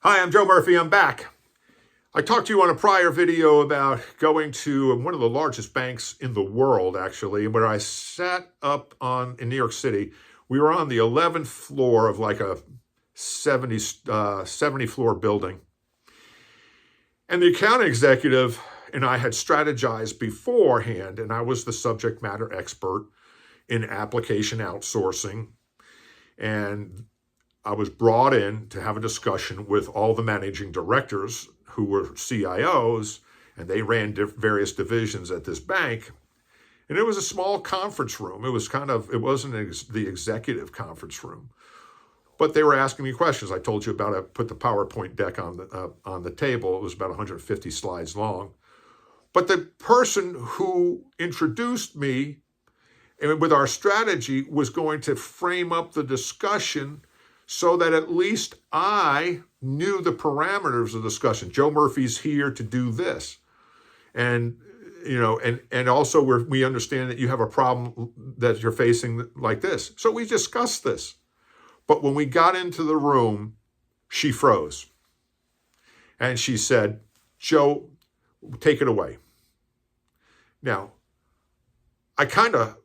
Hi, I'm Joe Murphy. I'm back. I talked to you on a prior video about going to one of the largest banks in the world, actually, where I sat up in New York City. We were on the 11th floor of like a 70 floor building. And the account executive and I had strategized beforehand, and I was the subject matter expert in application outsourcing. And I was brought in to have a discussion with all the managing directors who were CIOs, and they ran various divisions at this bank. And it was a small conference room. It wasn't the executive conference room, but they were asking me questions. I told you about I put the PowerPoint deck on the table. It was about 150 slides long. But the person who introduced me and with our strategy was going to frame up the discussion so that at least I knew the parameters of the discussion. Joe Murphy's here to do this. And, and also we understand that you have a problem that you're facing like this. So we discussed this. But when we got into the room, she froze. And she said, Joe, take it away. Now, I kind of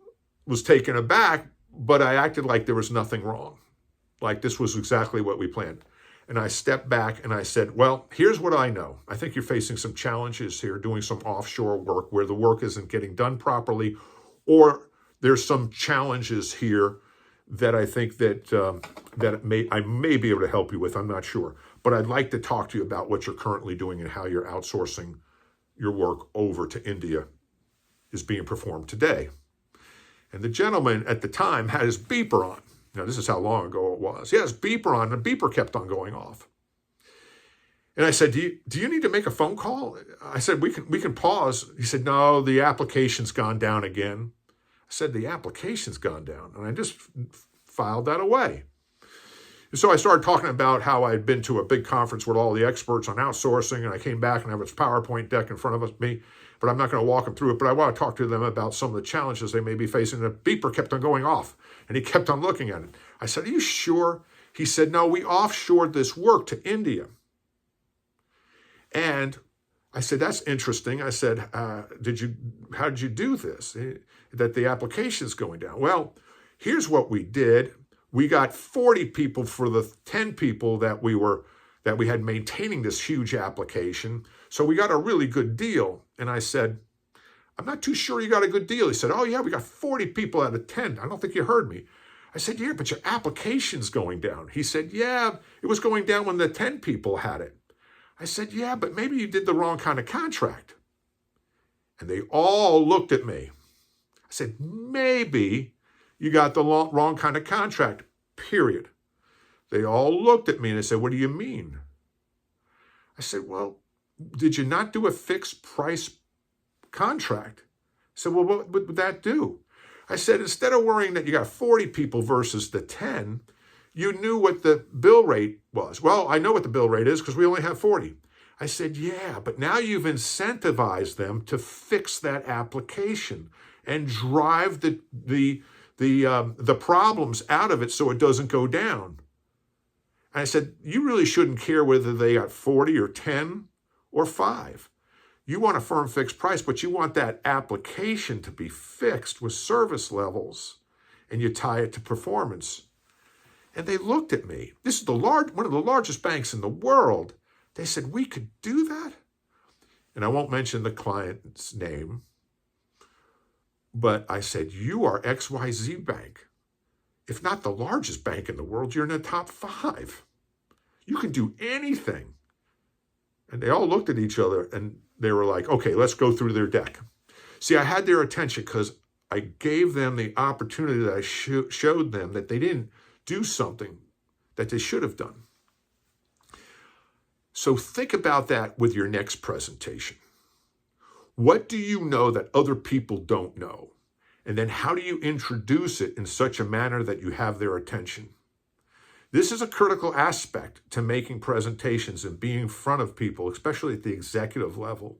was taken aback, but I acted like there was nothing wrong. Like this was exactly what we planned. And I stepped back and I said, well, here's what I know. I think you're facing some challenges here, doing some offshore work where the work isn't getting done properly, or there's some challenges here that I think that I may be able to help you with. I'm not sure. But I'd like to talk to you about what you're currently doing and how you're outsourcing your work over to India is being performed today. And the gentleman at the time had his beeper on. Now, this is how long ago it was. He had his beeper on, and the beeper kept on going off. And I said, do you need to make a phone call? I said, we can pause. He said, no, the application's gone down again. I said, the application's gone down. And I just filed that away. And so I started talking about how I'd been to a big conference with all the experts on outsourcing, and I came back and I have this PowerPoint deck in front of me, but I'm not going to walk them through it, but I want to talk to them about some of the challenges they may be facing. The beeper kept on going off, and he kept on looking at it. I said, are you sure? He said, no, we offshored this work to India. And I said, that's interesting. I said, how did you do this? That the application's going down. Well, here's what we did. We got 40 people for the 10 people that we had maintaining this huge application. So we got a really good deal. And I said, I'm not too sure you got a good deal. He said, oh yeah, we got 40 people out of 10. I don't think you heard me. I said, yeah, but your application's going down. He said, yeah, it was going down when the 10 people had it. I said, yeah, but maybe you did the wrong kind of contract. And they all looked at me. I said, maybe you got the wrong kind of contract, period. They all looked at me and they said, what do you mean? I said, well, did you not do a fixed price contract? I said, well, what would that do? I said, instead of worrying that you got 40 people versus the 10, you knew what the bill rate was. Well, I know what the bill rate is because we only have 40. I said, yeah, but now you've incentivized them to fix that application and drive the problems out of it so it doesn't go down. And I said, you really shouldn't care whether they got 40 or 10 or 5. You want a firm fixed price, but you want that application to be fixed with service levels, and you tie it to performance. And they looked at me. This is one of the largest banks in the world. They said, we could do that? And I won't mention the client's name, but I said, you are XYZ Bank. If not the largest bank in the world, you're in the top 5. You can do anything. And they all looked at each other and they were like, okay, let's go through their deck. See, I had their attention because I gave them the opportunity that I showed them that they didn't do something that they should have done. So think about that with your next presentation. What do you know that other people don't know? And then how do you introduce it in such a manner that you have their attention? This is a critical aspect to making presentations and being in front of people, especially at the executive level,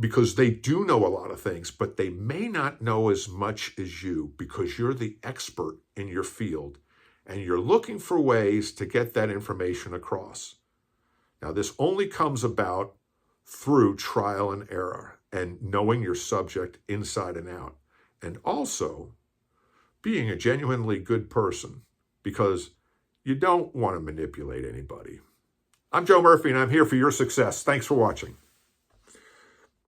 because they do know a lot of things, but they may not know as much as you because you're the expert in your field. and you're looking for ways to get that information across. Now, this only comes about through trial and error and knowing your subject inside and out, and also being a genuinely good person, because you don't want to manipulate anybody. I'm Joe Murphy, and I'm here for your success. Thanks for watching.